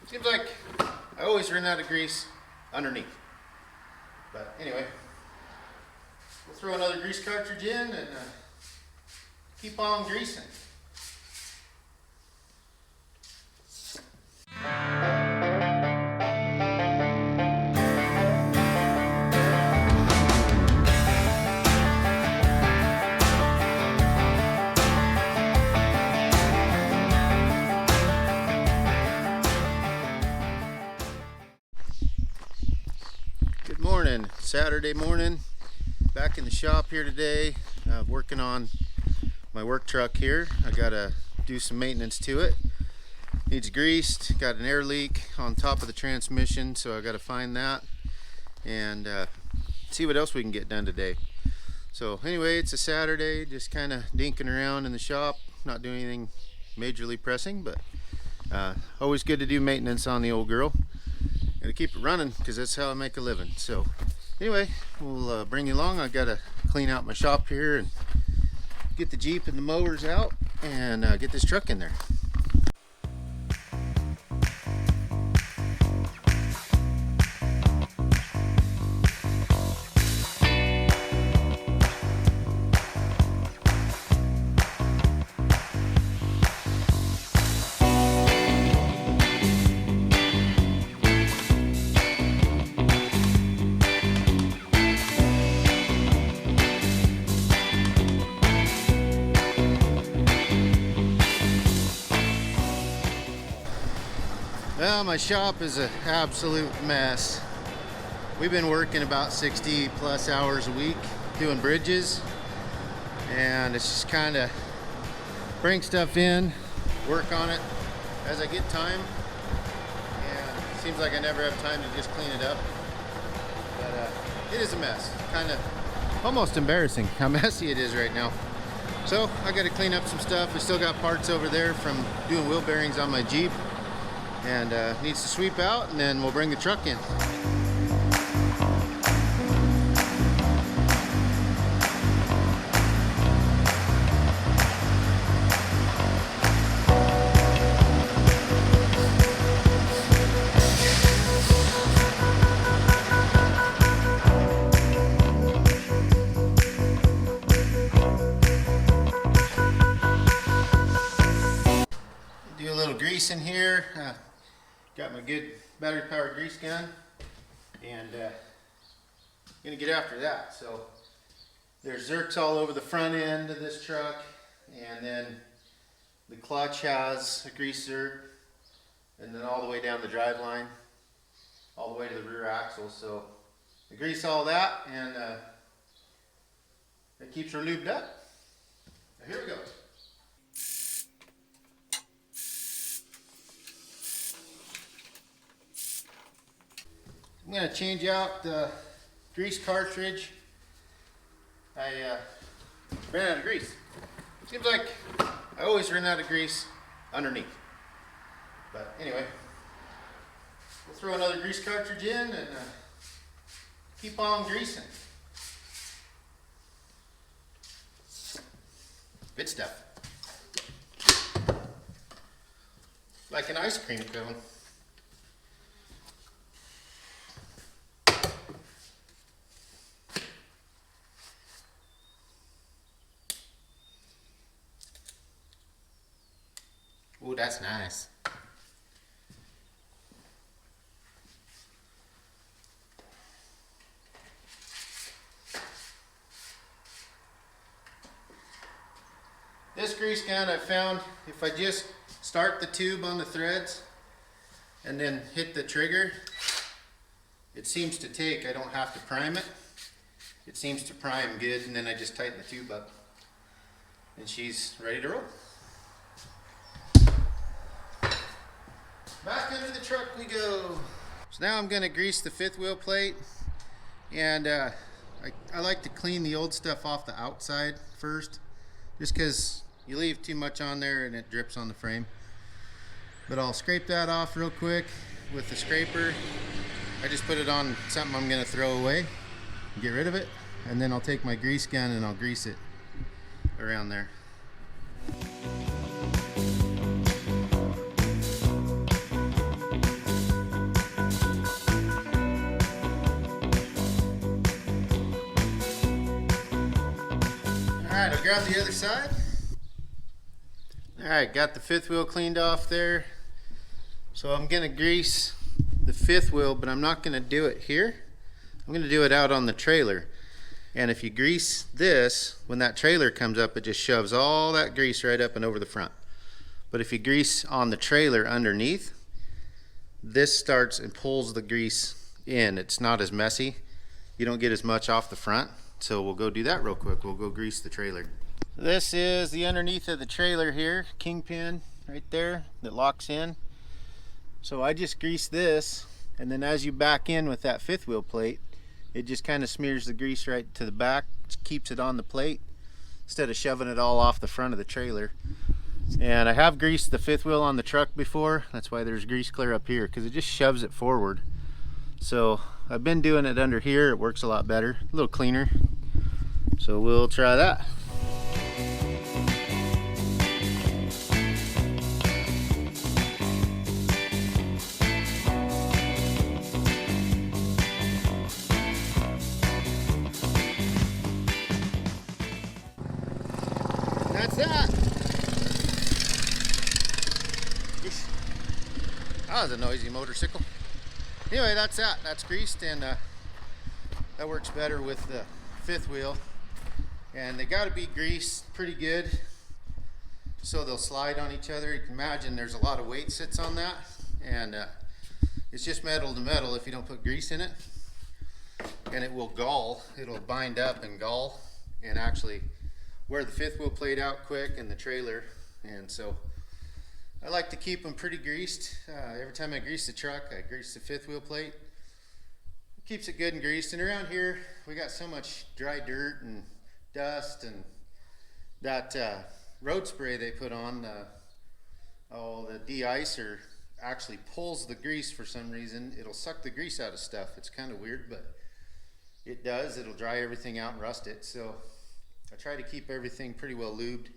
Seems like I always run out of grease underneath. But anyway, we'll throw another grease cartridge in and keep on greasing. Good morning, Saturday morning. Back in the shop here today, working on my work truck here. I gotta do some maintenance to it. Needs greased, got an air leak on top of the transmission, so I gotta find that and see what else we can get done today. So anyway, it's a Saturday, just kind of dinking around in the shop, not doing anything majorly pressing, but always good to do maintenance on the old girl. Gotta keep it running because that's how I make a living. So anyway, we'll bring you along. I gotta clean out my shop here and get the Jeep and the mowers out and get this truck in there. Well, my shop is an absolute mess. We've been working about 60 plus hours a week doing bridges, and it's just kind of bring stuff in, work on it as I get time, and it seems like I never have time to just clean it up, but it is a mess. Kind of almost embarrassing how messy it is right now. So I got to clean up some stuff. I still got parts over there from doing wheel bearings on my Jeep, and needs to sweep out, and then we'll bring the truck in. Do a little grease in here. Got my good battery powered grease gun, and gonna get after that. So there's zerks all over the front end of this truck, and then the clutch has a grease zerk, and then all the way down the drive line, all the way to the rear axle. So I grease all that, and it keeps her lubed up. Now here we go. I'm going to change out the grease cartridge. I ran out of grease. Seems like I always run out of grease underneath. But anyway, we'll throw another grease cartridge in and keep on greasing. Good stuff. Like an ice cream cone. Ooh, that's nice. This grease gun I found, if I just start the tube on the threads and then hit the trigger, it seems to take. I don't have to prime it. It seems to prime good, and then I just tighten the tube up and she's ready to roll. Back under the truck we go. So now I'm going to grease the fifth wheel plate, and I like to clean the old stuff off the outside first, just because you leave too much on there and it drips on the frame. But I'll scrape that off real quick with the scraper. I just put it on something I'm going to throw away and get rid of it, and then I'll take my grease gun and I'll grease it around there. Alright, grab the other side. Alright, got the fifth wheel cleaned off there. So I'm going to grease the fifth wheel, but I'm not going to do it here. I'm going to do it out on the trailer. And if you grease this, when that trailer comes up, it just shoves all that grease right up and over the front. But if you grease on the trailer underneath, this starts and pulls the grease in. It's not as messy. You don't get as much off the front. So we'll go do that real quick. We'll go grease the trailer. This is the underneath of the trailer here, kingpin right there that locks in. So I just grease this, and then as you back in with that fifth wheel plate, it just kind of smears the grease right to the back, keeps it on the plate instead of shoving it all off the front of the trailer. And I have greased the fifth wheel on the truck before. That's why there's grease clear up here, because it just shoves it forward. So I've been doing it under here. It works a lot better, a little cleaner. So we'll try that. That's that. That was a noisy motorcycle. Anyway, that's that. That's greased, and that works better with the fifth wheel. And they got to be greased pretty good so they'll slide on each other. You can imagine there's a lot of weight sits on that, and it's just metal to metal if you don't put grease in it, and it will gall. It'll bind up and gall and actually wear the fifth wheel plate out quick and the trailer. And so I like to keep them pretty greased. Every time I grease the truck, I grease the fifth wheel plate. It keeps it good and greased. And around here we got so much dry dirt and dust, and that road spray they put on, the de-icer actually pulls the grease for some reason. It'll suck the grease out of stuff. It's kind of weird, but it does. It'll dry everything out and rust it. So I try to keep everything pretty well lubed.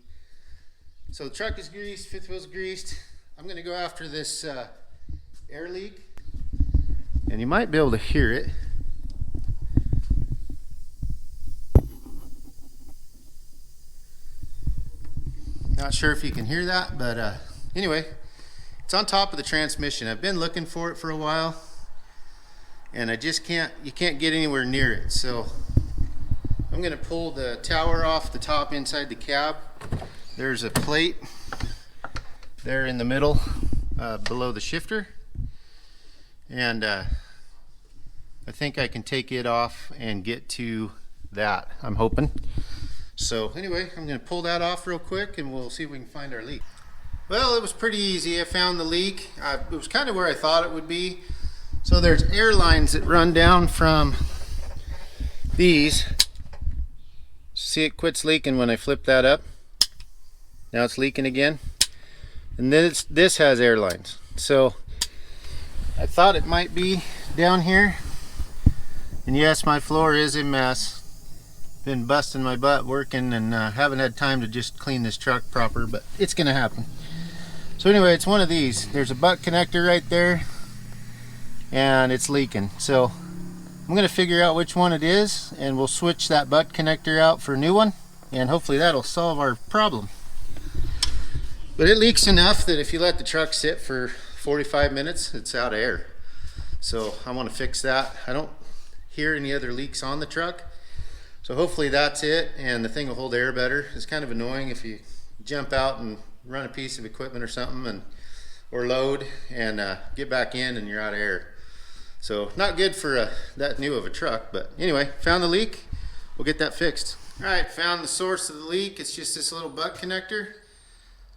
So the truck is greased, fifth wheel's greased. I'm going to go after this air leak, and you might be able to hear it. Not sure if you can hear that, but anyway, it's on top of the transmission. I've been looking for it for a while, and I just you can't get anywhere near it. So I'm going to pull the tower off the top inside the cab. There's a plate there in the middle below the shifter, and I think I can take it off and get to that, I'm hoping. So anyway, I'm going to pull that off real quick, and we'll see if we can find our leak. Well, it was pretty easy. I found the leak. It was kind of where I thought it would be. So there's air lines that run down from these. See, it quits leaking when I flip that up. Now it's leaking again. And then this has air lines. So I thought it might be down here. And yes, my floor is a mess. Been busting my butt working, and haven't had time to just clean this truck proper, but it's gonna happen. So anyway, it's one of these. There's a butt connector right there, and it's leaking. So I'm gonna figure out which one it is, and we'll switch that butt connector out for a new one, and hopefully that'll solve our problem. But it leaks enough that if you let the truck sit for 45 minutes, it's out of air. So I want to fix that. I don't hear any other leaks on the truck. So hopefully that's it, and the thing will hold air better. It's kind of annoying if you jump out and run a piece of equipment or something, or load, and get back in and you're out of air. So not good for that new of a truck, but anyway, found the leak. We'll get that fixed. All right, found the source of the leak. It's just this little butt connector.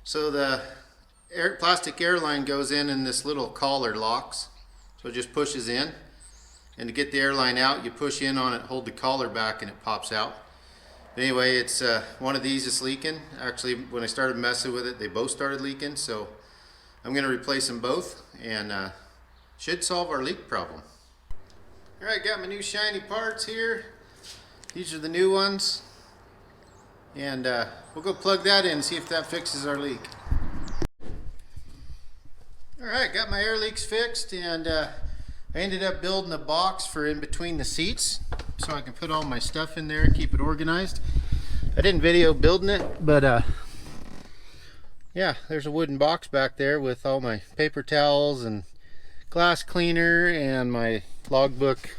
So the plastic air line goes in this little collar locks. So it just pushes in. And to get the air line out, you push in on it, hold the collar back, and it pops out. But anyway, it's one of these is leaking. Actually, when I started messing with it, they both started leaking. So I'm going to replace them both, and should solve our leak problem. All right, got my new shiny parts here. These are the new ones. And we'll go plug that in and see if that fixes our leak. All right, got my air leaks fixed, and I ended up building a box for in between the seats so I can put all my stuff in there and keep it organized. I didn't video building it, but yeah, there's a wooden box back there with all my paper towels and glass cleaner and my logbook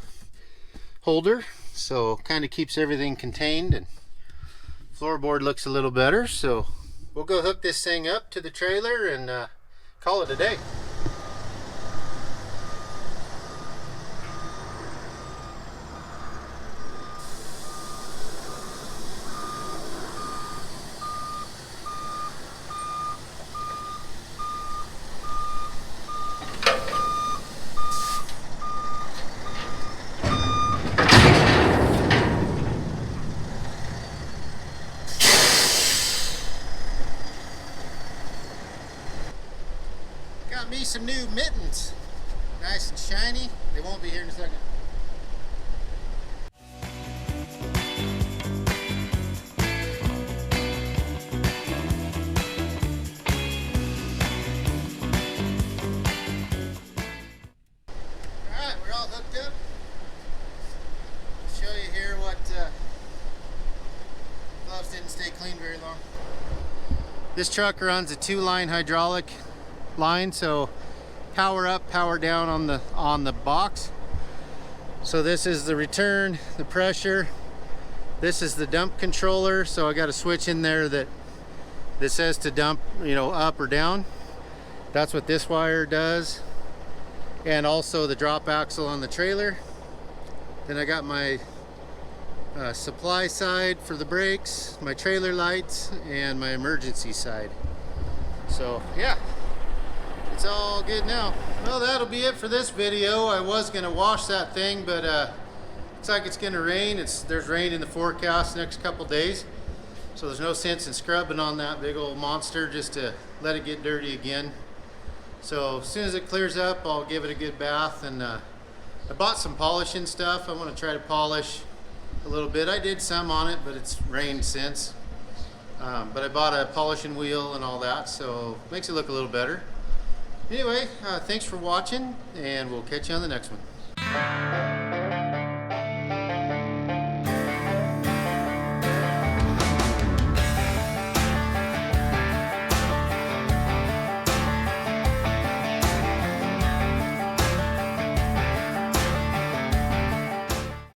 holder, so kind of keeps everything contained, and floorboard looks a little better. So we'll go hook this thing up to the trailer and call it a day. Got me some new mittens, nice and shiny. They won't be here in a second. Alright, we're all hooked up. I'll show you here what gloves didn't stay clean very long. This truck runs a 2-line hydraulic line, so power up, power down on the box. So this is the return, the pressure. This is the dump controller, so I got a switch in there that says to dump, you know, up or down. That's what this wire does. And also the drop axle on the trailer. Then I got my supply side for the brakes, my trailer lights, and my emergency side. So yeah, it's all good now. Well, that'll be it for this video. I was gonna wash that thing, but looks like it's gonna rain. There's rain in the forecast the next couple days, so there's no sense in scrubbing on that big old monster just to let it get dirty again. So as soon as it clears up, I'll give it a good bath. And I bought some polishing stuff. I want to try to polish a little bit. I did some on it, but it's rained since. But I bought a polishing wheel and all that, so it makes it look a little better. Anyway, thanks for watching, and we'll catch you on the next one.